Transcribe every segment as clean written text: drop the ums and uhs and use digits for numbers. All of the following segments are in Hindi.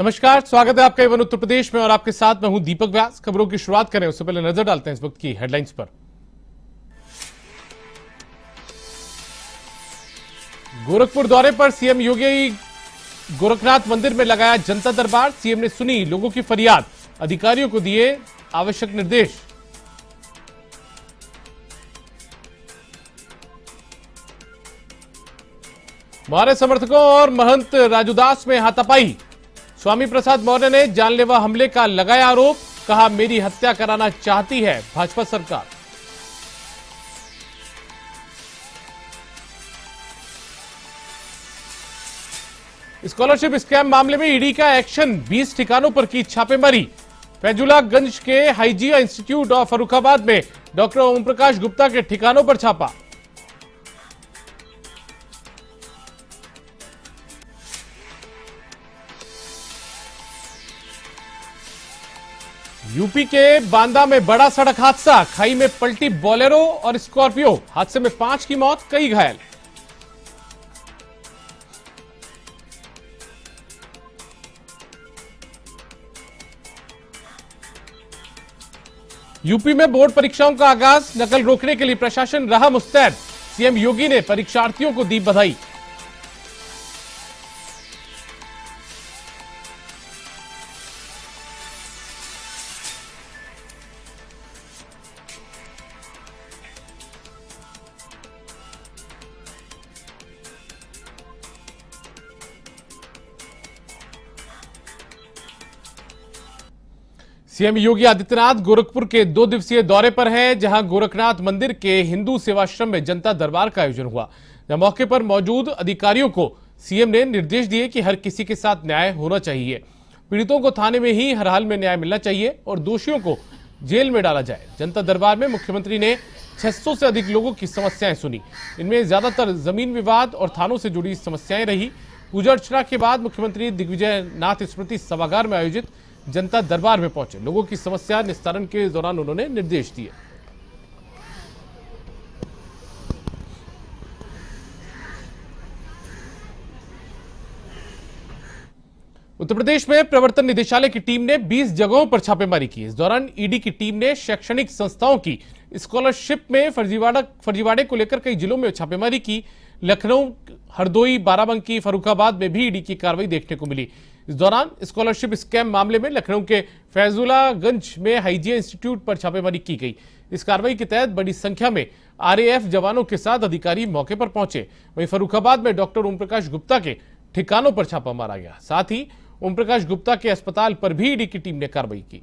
नमस्कार, स्वागत है आपका एवन उत्तर प्रदेश में और आपके साथ मैं हूं दीपक व्यास। खबरों की शुरुआत करें उससे पहले नजर डालते हैं इस वक्त की हेडलाइंस पर। गोरखपुर दौरे पर सीएम योगी गोरखनाथ मंदिर में लगाया जनता दरबार। सीएम ने सुनी लोगों की फरियाद, अधिकारियों को दिए आवश्यक निर्देश। मौर्य समर्थकों और महंत राजूदास में हाथापाई। स्वामी प्रसाद मौर्य ने जानलेवा हमले का लगाया आरोप, कहा मेरी हत्या कराना चाहती है भाजपा सरकार। स्कॉलरशिप स्कैम मामले में ईडी का एक्शन, 20 ठिकानों पर की छापेमारी। फैजुलागंज के हाइजिया इंस्टीट्यूट ऑफ फर्रुखाबाद में डॉक्टर ओम प्रकाश गुप्ता के ठिकानों पर छापा। यूपी के बांदा में बड़ा सड़क हादसा, खाई में पलटी बोलेरो और स्कॉर्पियो। हादसे में 5 की मौत, कई घायल। यूपी में बोर्ड परीक्षाओं का आगाज, नकल रोकने के लिए प्रशासन रहा मुस्तैद। सीएम योगी ने परीक्षार्थियों को दी बधाई। सीएम योगी आदित्यनाथ गोरखपुर के 2 दिवसीय दौरे पर हैं, जहां गोरखनाथ मंदिर के हिंदू सेवाश्रम में जनता दरबार का आयोजन हुआ। जहां मौके पर मौजूद अधिकारियों को सीएम ने निर्देश दिए कि हर किसी के साथ न्याय होना चाहिए, पीड़ितों को थाने में ही हर हाल में न्याय मिलना चाहिए और दोषियों को जेल में डाला जाए। जनता दरबार में मुख्यमंत्री ने 600 से अधिक लोगों की समस्याएं सुनी। इनमें ज्यादातर जमीन विवाद और थानों से जुड़ी समस्याएं रही। पूजा अर्चना के बाद मुख्यमंत्री दिग्विजय नाथ स्मृति सभागार में आयोजित जनता दरबार में पहुंचे। लोगों की समस्या निस्तारण के दौरान उन्होंने निर्देश दिए। उत्तर प्रदेश में प्रवर्तन निदेशालय की टीम ने 20 जगहों पर छापेमारी की। इस दौरान ईडी की टीम ने शैक्षणिक संस्थाओं की स्कॉलरशिप में फर्जीवाड़े को लेकर कई जिलों में छापेमारी की। लखनऊ, हरदोई, बाराबंकी, फर्रुखाबाद में भी ईडी की कार्रवाई देखने को मिली। इस दौरान स्कॉलरशिप स्कैम मामले में लखनऊ के फैजुलागंज में हाइजिया इंस्टीट्यूट पर छापेमारी की गई। इस कार्रवाई के तहत बड़ी संख्या में आरएएफ जवानों के साथ अधिकारी मौके पर पहुंचे। वहीं फर्रुखाबाद में डॉक्टर ओम प्रकाश गुप्ता के ठिकानों पर छापा मारा गया। साथ ही ओम प्रकाश गुप्ता के अस्पताल पर भी ईडी की टीम ने कार्रवाई की।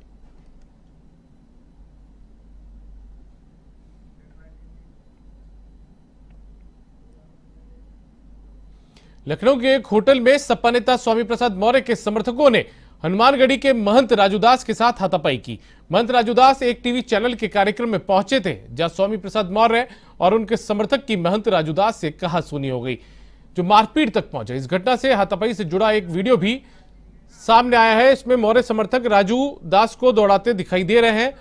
लखनऊ के एक होटल में सपा नेता स्वामी प्रसाद मौर्य के समर्थकों ने हनुमानगढ़ी के महंत राजूदास के साथ हाथापाई की। महंत राजूदास एक टीवी चैनल के कार्यक्रम में पहुंचे थे, जहां स्वामी प्रसाद मौर्य और उनके समर्थक की महंत राजूदास से कहासुनी हो गई, जो मारपीट तक पहुंचे। इस घटना से हाथापाई से जुड़ा एक वीडियो भी सामने आया है। इसमें मौर्य समर्थक राजू दास को दौड़ाते दिखाई दे रहे हैं।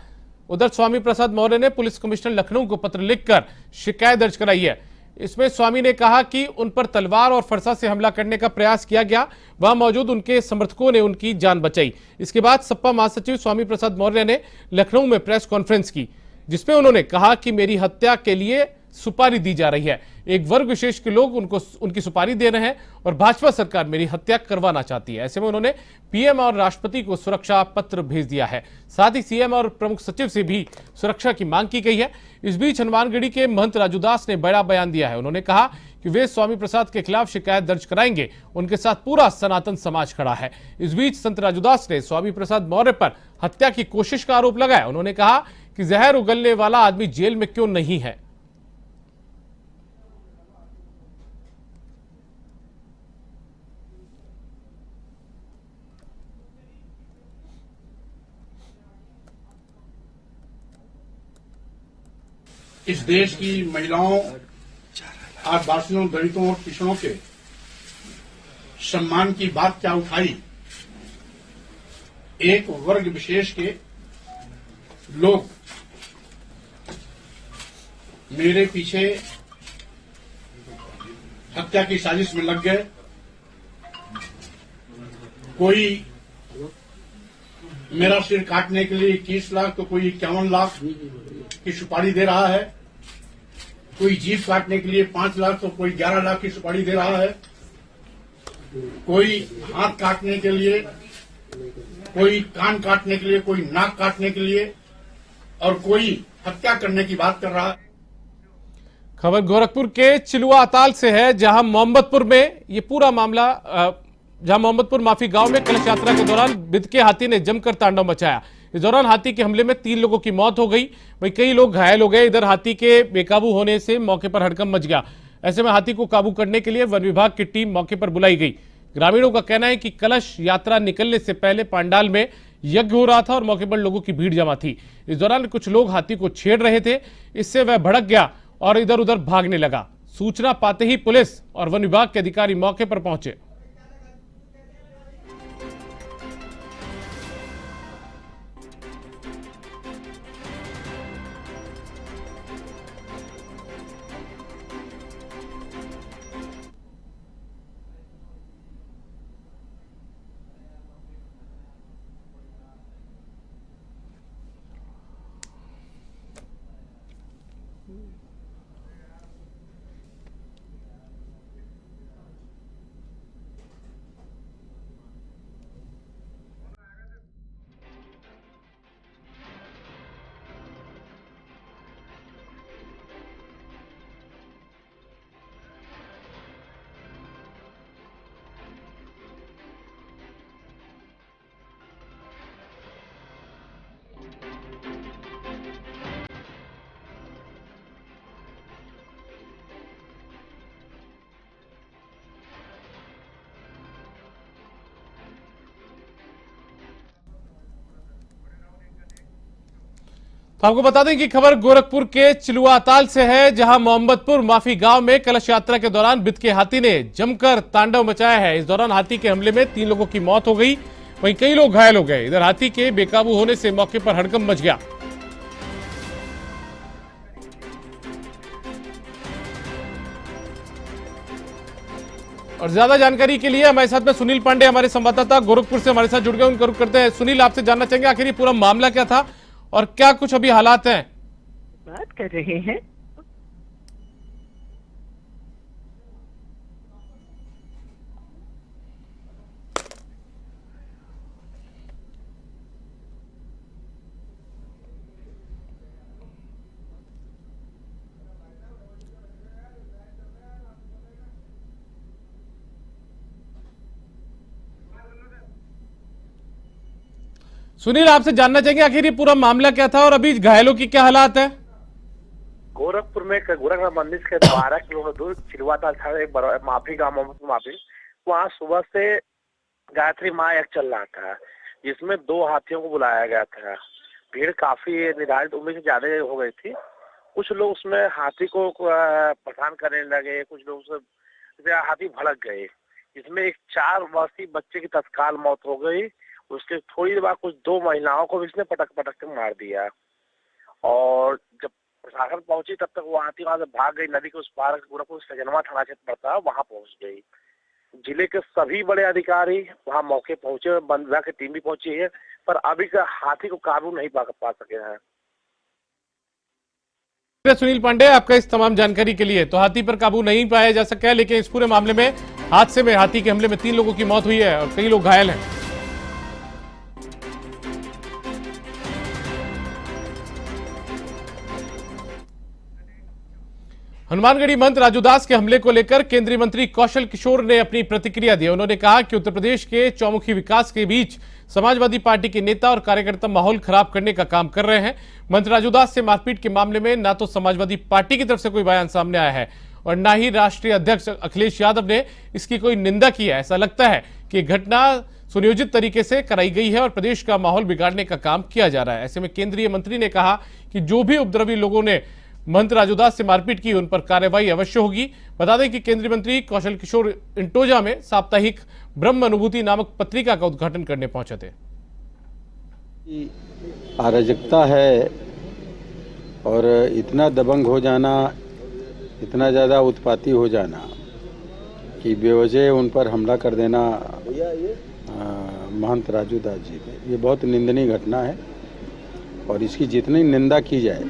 उधर स्वामी प्रसाद मौर्य ने पुलिस कमिश्नर लखनऊ को पत्र लिखकर शिकायत दर्ज कराई है। इसमें स्वामी ने कहा कि उन पर तलवार और फरसा से हमला करने का प्रयास किया गया। वहां मौजूद उनके समर्थकों ने उनकी जान बचाई। इसके बाद सपा महासचिव स्वामी प्रसाद मौर्य ने लखनऊ में प्रेस कॉन्फ्रेंस की, जिसमें उन्होंने कहा कि मेरी हत्या के लिए सुपारी दी जा रही है। एक वर्ग विशेष के लोग उनकी सुपारी दे रहे हैं और भाजपा सरकार मेरी हत्या करवाना चाहती है। ऐसे में उन्होंने पीएम और राष्ट्रपति को सुरक्षा पत्र भेज दिया है। साथ ही सीएम और प्रमुख सचिव से भी सुरक्षा की मांग की गई है। इस बीच हनुमानगढ़ी के महंत राजूदास ने बड़ा बयान दिया है। उन्होंने कहा कि वे स्वामी प्रसाद के खिलाफ शिकायत दर्ज कराएंगे। उनके साथ पूरा सनातन समाज खड़ा है। इस बीच संत राजूदास ने स्वामी प्रसाद मौर्य पर हत्या की कोशिश का आरोप लगाया। उन्होंने कहा कि जहर उगलने वाला आदमी जेल में क्यों नहीं है। इस देश की महिलाओं, आदिवासियों, दलितों और पिछड़ों के सम्मान की बात क्या उठाई। एक वर्ग विशेष के लोग मेरे पीछे हत्या की साजिश में लग गए। कोई मेरा सिर काटने के लिए 21 लाख तो कोई 51 लाख की सुपारी दे रहा है, कोई जीभ काटने के लिए 5 लाख तो कोई 11 लाख की सुपारी दे रहा है, कोई हाथ काटने के लिए, कोई कान काटने के लिए, कोई नाक काटने के लिए और कोई हत्या करने की बात कर रहा है। खबर गोरखपुर के चिलुआ अताल से है, जहां मोहम्मदपुर में ये पूरा मामला जहां मोहम्मदपुर माफी गांव में कलश यात्रा के दौरान बिदके हाथी ने जमकर तांडव मचाया। इस दौरान हाथी के हमले में 3 लोगों की मौत हो गई, वहीं कई लोग घायल हो गए। इधर हाथी के बेकाबू होने से मौके पर हड़कंप मच गया। ऐसे में हाथी को काबू करने के लिए वन विभाग की टीम मौके पर बुलाई गई। ग्रामीणों का कहना है कि कलश यात्रा निकलने से पहले पांडाल में यज्ञ हो रहा था और मौके पर लोगों की भीड़ जमा थी। इस दौरान कुछ लोग हाथी को छेड़ रहे थे, इससे वह भड़क गया और इधर उधर भागने लगा। सूचना पाते ही पुलिस और वन विभाग के अधिकारी मौके पर पहुंचे। तो आपको बता दें कि खबर गोरखपुर के चिलुआ अताल से है, जहां मोहम्मदपुर माफी गांव में कलश यात्रा के दौरान बिदके हाथी ने जमकर तांडव मचाया है। इस दौरान हाथी के हमले में 3 लोगों की मौत हो गई, वहीं कई लोग घायल हो गए। इधर हाथी के बेकाबू होने से मौके पर हड़कंप मच गया। और ज्यादा जानकारी के लिए हमारे साथ में सुनील पांडे, हमारे संवाददाता गोरखपुर से हमारे साथ जुड़ गए, उनका रुख करते हैं। सुनील, आपसे जानना चाहेंगे आखिर ये पूरा मामला क्या था और क्या कुछ अभी हालात हैं? बात कर रहे हैं। सुनील, आपसे जानना चाहेंगे आखिर ये पूरा मामला क्या था और अभी घायलों की क्या हालात है? गोरखपुर में गोरखनाथ मंदिर के 12 किलोमीटर दूर चिलुआ था एक माफी गांव माफी, वहाँ सुबह से गायत्री माँ यज्ञ चल रहा था, जिसमें 2 हाथियों को बुलाया गया था। भीड़ काफी निर्धारित उम्मीद से ज्यादा हो गई थी। कुछ लोग उसमें हाथी को परेशान करने लगे, कुछ लोग उससे हाथी भड़क गए, जिसमें एक 4 वर्षीय बच्चे की तत्काल मौत हो गई। उसके थोड़ी देर बाद कुछ 2 महिलाओं को भी इसने पटक के मार दिया। और जब प्रशासन पहुंची तब तक वो हाथी वहां से भाग गई। नदी के उस पार गोरखपुर सजनवा थाना क्षेत्र पड़ता है, वहां पहुंच गई। जिले के सभी बड़े अधिकारी वहां मौके पहुंचे, वन विभाग की टीम भी पहुंची है, पर अभी का हाथी को काबू नहीं पा सके हैं। सुनील पांडे, आपका इस तमाम जानकारी के लिए। तो हाथी पर काबू नहीं पाया जा सका है, लेकिन इस पूरे मामले में हादसे में हाथी के हमले में 3 लोगों की मौत हुई है और कई लोग घायल हैं। हनुमानगढ़ी महंत राजूदास के हमले को लेकर केंद्रीय मंत्री कौशल किशोर ने अपनी प्रतिक्रिया दी। उन्होंने कहा कि उत्तर प्रदेश के चौमुखी विकास के बीच समाजवादी पार्टी के नेता और कार्यकर्ता माहौल खराब करने का काम कर रहे हैं। मंत्री राजूदास से मारपीट के मामले में ना तो समाजवादी पार्टी की तरफ से कोई बयान सामने आया है और ना ही राष्ट्रीय अध्यक्ष अखिलेश यादव ने इसकी कोई निंदा की है। ऐसा लगता है कि घटना सुनियोजित तरीके से कराई गई है और प्रदेश का माहौल बिगाड़ने का काम किया जा रहा है। ऐसे में केंद्रीय मंत्री ने कहा कि जो भी उपद्रवी लोगों ने महंत राजूदास से मारपीट की उन पर कार्रवाई अवश्य होगी। बता दें कि केंद्रीय मंत्री कौशल किशोर इंटोजा में साप्ताहिक ब्रह्म अनुभूति नामक पत्रिका का उद्घाटन करने पहुंचे थे। अराजकता है और इतना दबंग हो जाना, इतना ज़्यादा उत्पाती हो जाना कि बेवजह उन पर हमला कर देना, महंत राजू दास जी पे। ये बहुत निंदनीय घटना है और इसकी जितनी निंदा की जाए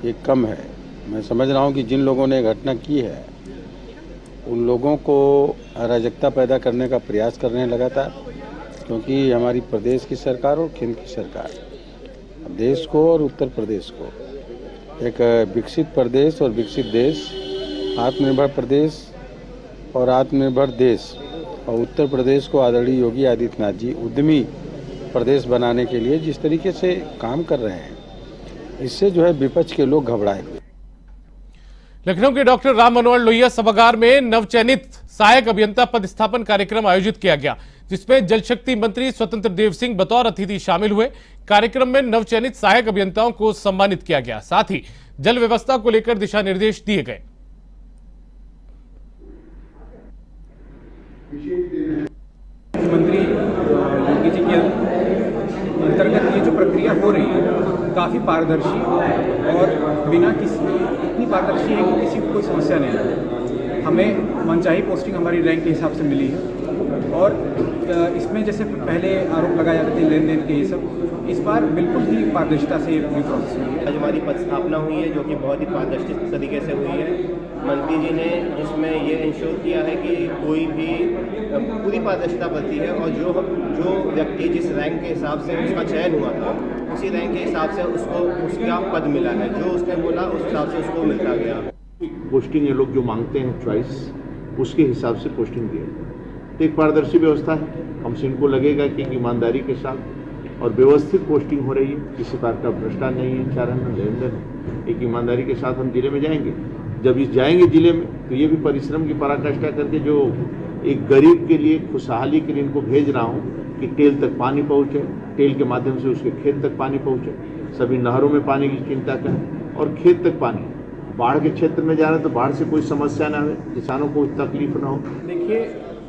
ये कम है। मैं समझ रहा हूँ कि जिन लोगों ने घटना की है उन लोगों को अराजकता पैदा करने का प्रयास कर रहे हैं लगातार, क्योंकि हमारी प्रदेश की सरकार और केंद्र की सरकार देश को और उत्तर प्रदेश को एक विकसित प्रदेश और विकसित देश, आत्मनिर्भर प्रदेश और आत्मनिर्भर देश और उत्तर प्रदेश को आदरणीय योगी आदित्यनाथ जी उद्यमी प्रदेश बनाने के लिए जिस तरीके से काम कर रहे हैं, इससे जो है विपक्ष के लोग घबराए हुए। लखनऊ के डॉक्टर राम मनोहर लोहिया सभागार में नवचयनित सहायक अभियंता पदस्थापन कार्यक्रम आयोजित किया गया, जिसमें जल शक्ति मंत्री स्वतंत्र देव सिंह बतौर अतिथि शामिल हुए। कार्यक्रम में नवचयनित सहायक अभियंताओं को सम्मानित किया गया, साथ ही जल व्यवस्था को लेकर दिशा निर्देश दिए गए। मुख्यमंत्री योगी जी के अंतर्गत ये जो प्रक्रिया हो रही है काफ़ी पारदर्शी और बिना किसी इतनी पारदर्शी है कि किसी को कोई समस्या नहीं है। हमें मनचाही पोस्टिंग हमारी रैंक के हिसाब से मिली है और इसमें जैसे पहले आरोप लगाए जाते थे लेन देन के, ये सब इस बार बिल्कुल ही पारदर्शिता से ये प्रोसेस हुई है। आज हमारी पदस्थापना हुई है जो कि बहुत ही पारदर्शी तरीके से हुई है। मंत्री जी ने इसमें ये इंश्योर किया है कि कोई भी पूरी पारदर्शिता बरती है और जो व्यक्ति जिस रैंक के हिसाब से उसका चयन हुआ था उसी रैंक के हिसाब से उसको उसका पद मिला है, जो उसने बोला उस हिसाब से उसको मिलता गया। पोस्टिंग ये लोग जो मांगते हैं चॉइस, उसके हिसाब से पोस्टिंग दिए। तो एक पारदर्शी व्यवस्था है, हमसे इनको लगेगा कि ईमानदारी के साथ और व्यवस्थित पोस्टिंग हो रही है, किसी प्रकार का भ्रष्टाचार नहीं है, चारण लेन देन, एक ईमानदारी के साथ हम जिले में जाएंगे। जब इस जाएंगे जिले में तो ये भी परिश्रम की पराकाष्ठा करके जो एक गरीब के लिए खुशहाली के लिए इनको भेज रहा हूँ कि टेल तक पानी पहुँचे, टेल के माध्यम से उसके खेत तक पानी पहुँचे, सभी नहरों में पानी की चिंता करें और खेत तक पानी, बाढ़ के क्षेत्र में जा रहे तो बाढ़ से कोई समस्या ना हो, किसानों को तकलीफ ना हो। देखिए,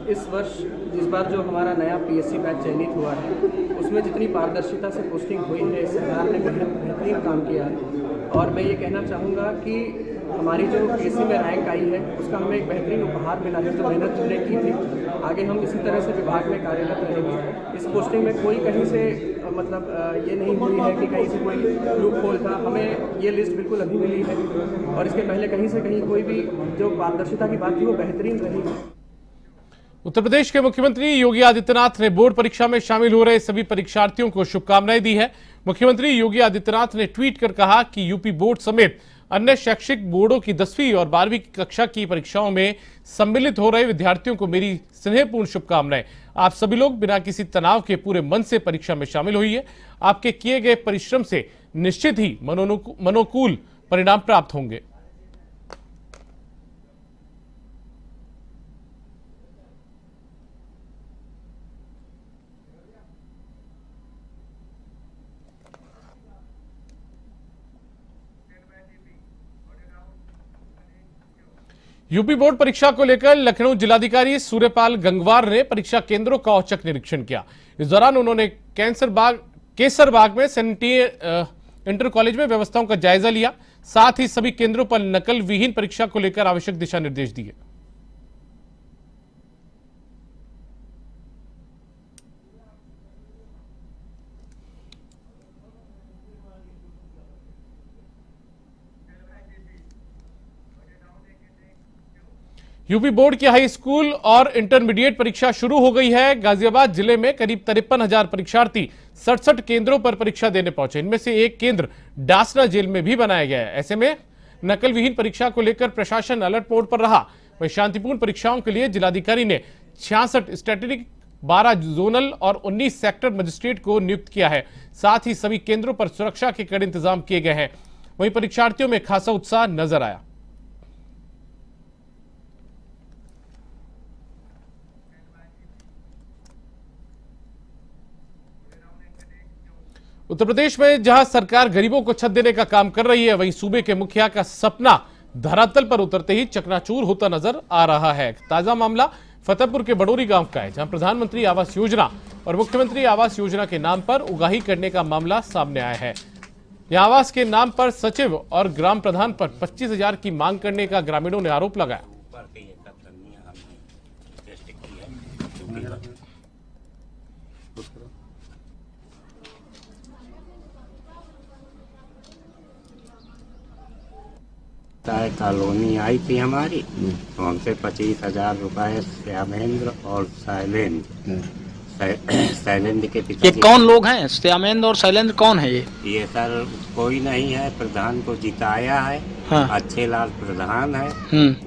इस वर्ष इस बार जो हमारा नया पीएससी बैच चयनित हुआ है उसमें जितनी पारदर्शिता से पोस्टिंग हुई है, सरकार ने बेहतरीन काम किया है और मैं ये कहना चाहूँगा कि हमारी जो पीएससी में रैंक आई है उसका हमें एक बेहतरीन उपहार मिला है। जो मेहनत हमने की थी, आगे हम इसी तरह से विभाग में कार्यरत रहेंगे। इस पोस्टिंग में कोई कहीं से मतलब ये नहीं हुई है कि कहीं से कोई लूप होल था। हमें ये लिस्ट बिल्कुल अभी मिली है और इसके पहले कहीं से कहीं कोई भी जो पारदर्शिता की बात थी वो बेहतरीन रही है। उत्तर प्रदेश के मुख्यमंत्री योगी आदित्यनाथ ने बोर्ड परीक्षा में शामिल हो रहे सभी परीक्षार्थियों को शुभकामनाएं दी है। मुख्यमंत्री योगी आदित्यनाथ ने ट्वीट कर कहा कि यूपी बोर्ड समेत अन्य शैक्षिक बोर्डों की 10वीं और 12वीं कक्षा की परीक्षाओं में सम्मिलित हो रहे विद्यार्थियों को मेरी स्नेहपूर्ण शुभकामनाएं। आप सभी लोग बिना किसी तनाव के पूरे मन से परीक्षा में शामिल होइए। आपके किए गए परिश्रम से निश्चित ही मनोनुकूल परिणाम प्राप्त होंगे। यूपी बोर्ड परीक्षा को लेकर लखनऊ जिलाधिकारी सूर्यपाल गंगवार ने परीक्षा केंद्रों का औचक निरीक्षण किया। इस दौरान उन्होंने केसरबाग में सैनिटरी इंटर कॉलेज में व्यवस्थाओं का जायजा लिया, साथ ही सभी केंद्रों पर नकल विहीन परीक्षा को लेकर आवश्यक दिशा निर्देश दिए। यूपी बोर्ड की हाई स्कूल और इंटरमीडिएट परीक्षा शुरू हो गई है। गाजियाबाद जिले में करीब 53,000 परीक्षार्थी 67 केंद्रों पर परीक्षा देने पहुंचे। इनमें से एक केंद्र डासना जेल में भी बनाया गया है। ऐसे में नकल विहीन परीक्षा को लेकर प्रशासन अलर्ट मोड पर रहा। वहीं शांतिपूर्ण परीक्षाओं के लिए जिलाधिकारी ने 66 स्टैटिस्टिक, 12 जोनल और 19 सेक्टर मजिस्ट्रेट को नियुक्त किया है। साथ ही सभी केंद्रों पर सुरक्षा के कड़े इंतजाम किए गए हैं। वहीं परीक्षार्थियों में खासा उत्साह नजर आया। उत्तर प्रदेश में जहां सरकार गरीबों को छत देने का काम कर रही है, वहीं सूबे के मुखिया का सपना धरातल पर उतरते ही चकनाचूर होता नजर आ रहा है। ताजा मामला फतेहपुर के बडोरी गांव का है, जहां प्रधानमंत्री आवास योजना और मुख्यमंत्री आवास योजना के नाम पर उगाही करने का मामला सामने आया है। यहां आवास के नाम पर सचिव और ग्राम प्रधान पर 25,000 की मांग करने का ग्रामीणों ने आरोप लगाया। कॉलोनी आई थी हमारी, तो हमसे 25,000 रुपए श्यामेंद्र और शैलेंद्र के पिता। ये कौन लोग हैं? श्यामेंद्र और शैलेंद्र कौन है ये सर कोई नहीं है, प्रधान को जिताया है। हाँ। अच्छे लाल प्रधान है,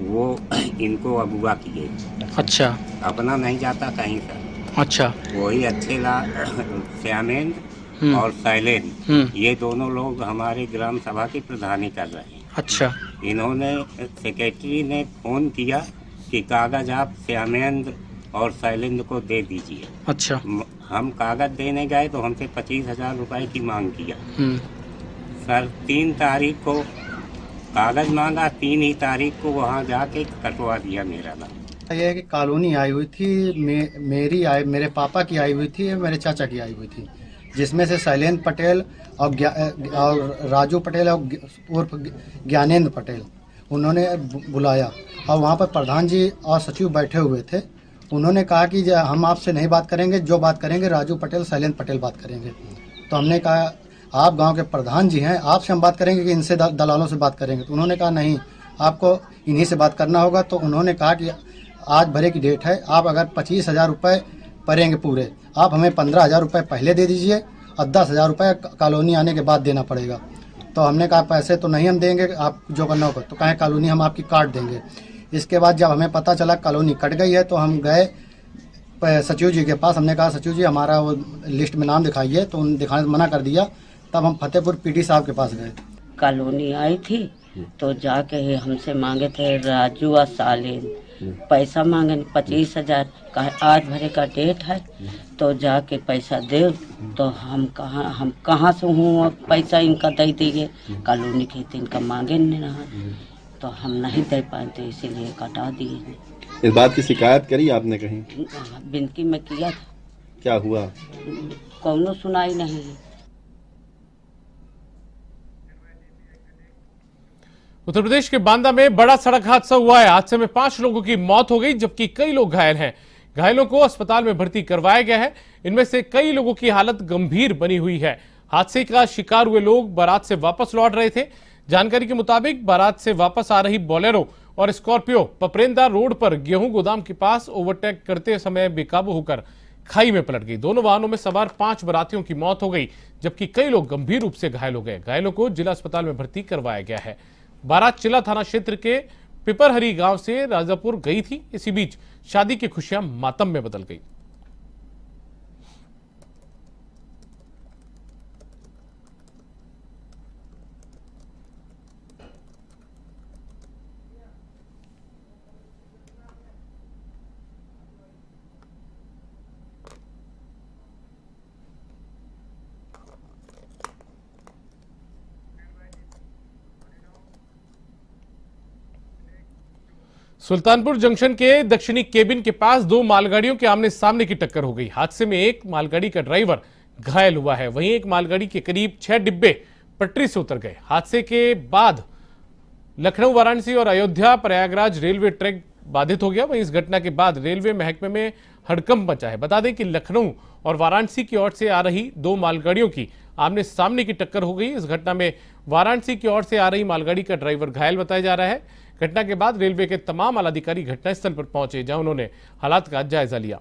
वो इनको अगुआ किए। अच्छा। अपना नहीं जाता कहीं सर। अच्छा। वही अच्छे लाल श्यामेंद्र और शैलेंद्र, ये दोनों लोग हमारे ग्राम सभा की प्रधानी कर रहे हैं। अच्छा। इन्होंने सेक्रेटरी ने फोन किया कि कागज आप श्यामेंद्र और शैलेंद्र को दे दीजिए। अच्छा। हम कागज देने गए तो हमसे 25,000 रुपए की मांग किया। सर 3 तारीख को कागज मांगा, 3 ही तारीख को वहाँ जाके कटवा दिया मेरा नाम। यह है कि कॉलोनी आई हुई थी, मेरे पापा की आई हुई थी, मेरे चाचा की आई हुई थी, जिसमें से शैलेंद्र पटेल और राजू पटेल और उर्फ ज्ञानेंद्र पटेल उन्होंने बुलाया और वहाँ पर प्रधान जी और सचिव बैठे हुए थे। उन्होंने कहा कि हम आपसे नहीं बात करेंगे, जो बात करेंगे राजू पटेल शैलेंद्र पटेल बात करेंगे। तो हमने कहा आप गांव के प्रधान जी हैं, आपसे हम बात करेंगे कि इनसे दलालों से बात करेंगे? तो उन्होंने कहा नहीं, आपको इन्हीं से बात करना होगा। तो उन्होंने कहा कि आज भरे की डेट है, आप अगर 25,000 रुपये पड़ेंगे पूरे, आप हमें 15,000 रुपये पहले दे दीजिए और 10,000 रुपये कॉलोनी आने के बाद देना पड़ेगा। तो हमने कहा पैसे तो नहीं हम देंगे, आप जो करना होगा। तो कहें कॉलोनी हम आपकी काट देंगे। इसके बाद जब हमें पता चला कॉलोनी कट गई है तो हम गए सचिव जी के पास। हमने कहा सचिव जी हमारा वो लिस्ट में नाम दिखाइए, तो उन्होंने दिखाने से मना कर दिया। तब हम फतेहपुर पीडी साहब के पास गए। कॉलोनी आई थी तो जाके हमसे मांगे थे राजू और सालेन, पैसा मांगे 25,000। आज भरे का डेट है तो जाके पैसा दे। तो हम कहाँ से हूँ पैसा इनका दे दिए, कॉलोनी के तो इनका मांगे नहीं रहा, तो हम नहीं दे पाए, तो इसीलिए कटा दिए। इस बात की शिकायत करी आपने कहीं? बिनती में किया था। क्या हुआ? कौनो सुनाई नहीं है। उत्तर प्रदेश के बांदा में बड़ा सड़क हादसा हुआ है। हादसे में 5 लोगों की मौत हो गई, जबकि कई लोग घायल हैं। घायलों को अस्पताल में भर्ती करवाया गया है। इनमें से कई लोगों की हालत गंभीर बनी हुई है। हादसे का शिकार हुए लोग बारात से वापस लौट रहे थे। जानकारी के मुताबिक बारात से वापस आ रही बोलेरो और स्कॉर्पियो पपरेंदा रोड पर गेहूं गोदाम के पास ओवरटेक करते समय बेकाबू होकर खाई में पलट गई। दोनों वाहनों में सवार 5 बारातियों की मौत हो गई, जबकि कई लोग गंभीर रूप से घायल हो गए। घायलों को जिला अस्पताल में भर्ती करवाया गया है। बारात चिला थाना क्षेत्र के पिपरहरी गांव से राजापुर गई थी। इसी बीच शादी की खुशियां मातम में बदल गई। सुल्तानपुर जंक्शन के दक्षिणी केबिन के पास 2 मालगाड़ियों के आमने सामने की टक्कर हो गई। हादसे में एक मालगाड़ी का ड्राइवर घायल हुआ है, वहीं एक मालगाड़ी के करीब 6 डिब्बे पटरी से उतर गए। हादसे के बाद लखनऊ, वाराणसी और अयोध्या प्रयागराज रेलवे ट्रैक बाधित हो गया। वहीं इस घटना के बाद रेलवे महकमे में हड़कंप मचा है। बता दें कि लखनऊ और वाराणसी की ओर से आ रही 2 मालगाड़ियों की आमने सामने की टक्कर हो गई। इस घटना में वाराणसी की ओर से आ रही मालगाड़ी का ड्राइवर घायल बताया जा रहा है। घटना के बाद रेलवे के तमाम आलाधिकारी घटनास्थल पर पहुंचे, जहां उन्होंने हालात का जायजा लिया।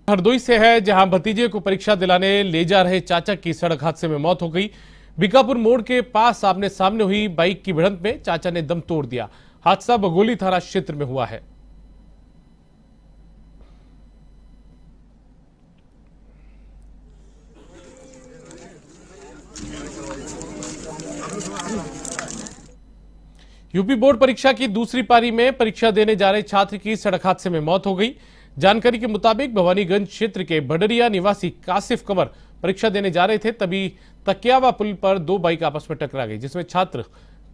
हरदोई से है, जहां भतीजे को परीक्षा दिलाने ले जा रहे चाचा की सड़क हादसे में मौत हो गई। बीकापुर मोड़ के पास आमने सामने हुई बाइक की भिड़ंत में चाचा ने दम तोड़ दिया। हादसा बगोली थाना क्षेत्र में हुआ है। यूपी बोर्ड परीक्षा की दूसरी पारी में परीक्षा देने जा रहे छात्र की सड़क हादसे में मौत हो गई। जानकारी के मुताबिक भवानीगंज क्षेत्र के बडरिया निवासी कासिफ कमर परीक्षा देने जा रहे थे, तभी तकियावा पुल पर 2 बाइक आपस में टकरा गई, जिसमें छात्र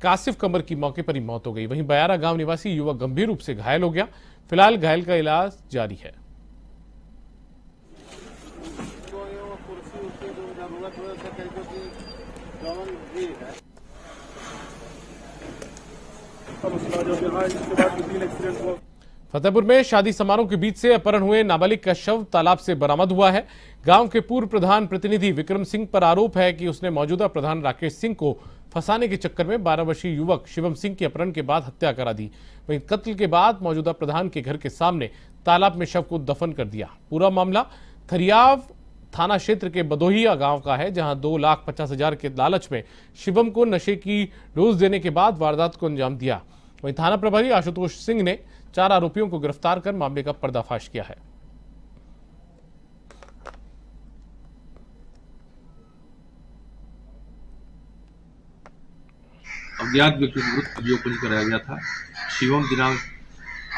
कासिफ कमर की मौके पर ही मौत हो गई। वहीं बयारा गांव निवासी युवक गंभीर रूप से घायल हो गया। फिलहाल घायल का इलाज जारी है। तब उसका जब यहाँ इसके बाद 3 एक्सीडेंट हुआ। फतेहपुर में शादी समारोह के बीच से अपहरण हुए नाबालिग का शव तालाब से बरामद हुआ है। गांव के पूर्व प्रधान प्रतिनिधि विक्रम सिंह पर आरोप है कि उसने मौजूदा प्रधान राकेश सिंह को फंसाने के चक्कर में 12 वर्षीय युवक शिवम सिंह की अपहरण के बाद हत्या करा दी। वहीं कत्ल के बाद मौजूदा प्रधान के घर के सामने तालाब में शव को दफन कर दिया। पूरा मामला थरियाव थाना क्षेत्र के बदोहिया गांव का है, जहां 2,50,000 के लालच में शिवम को नशे की डोज देने के बाद वारदात को अंजाम दिया। वहीं थाना प्रभारी आशुतोष सिंह ने 4 आरोपियों को गिरफ्तार कर मामले का पर्दाफाश किया है। अज्ञात व्यक्ति के विरुद्ध अभियोग पंजीकृत कराया गया था। शिवम दिनांक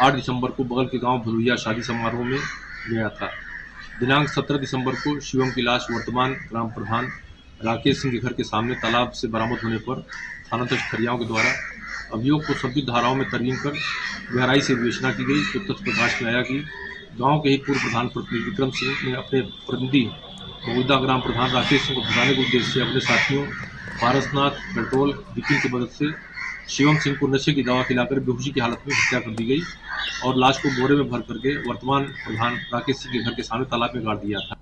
8 दिसंबर को बगल के गांव भलुइया शादी समारोह में गया था। दिनांक 17 दिसंबर को शिवम की लाश वर्तमान ग्राम प्रधान राकेश सिंह के घर के सामने तालाब से बरामद होने पर थानाध्यक्ष खरियाओं के द्वारा अभियोग को सभी धाराओं में तरमीम कर गहराई से विवेचना की गई। तो तथ्य प्रकाश में आया कि गांव के ही पूर्व प्रधान प्रतिनिधि विक्रम सिंह ने अपने प्रतिनिधि मौजूदा ग्राम प्रधान राकेश सिंह को फंसाने के उद्देश्य से अपने साथियों पारसनाथ, पेट्रोल, विपिन की मदद से शिवम सिंह को नशे की दवा खिलाकर बेहोशी की हालत में हत्या कर दी गई और लाश को बोरे में भर करके वर्तमान प्रधान राकेश सिंह के घर के सामने तालाब में गाड़ दिया था।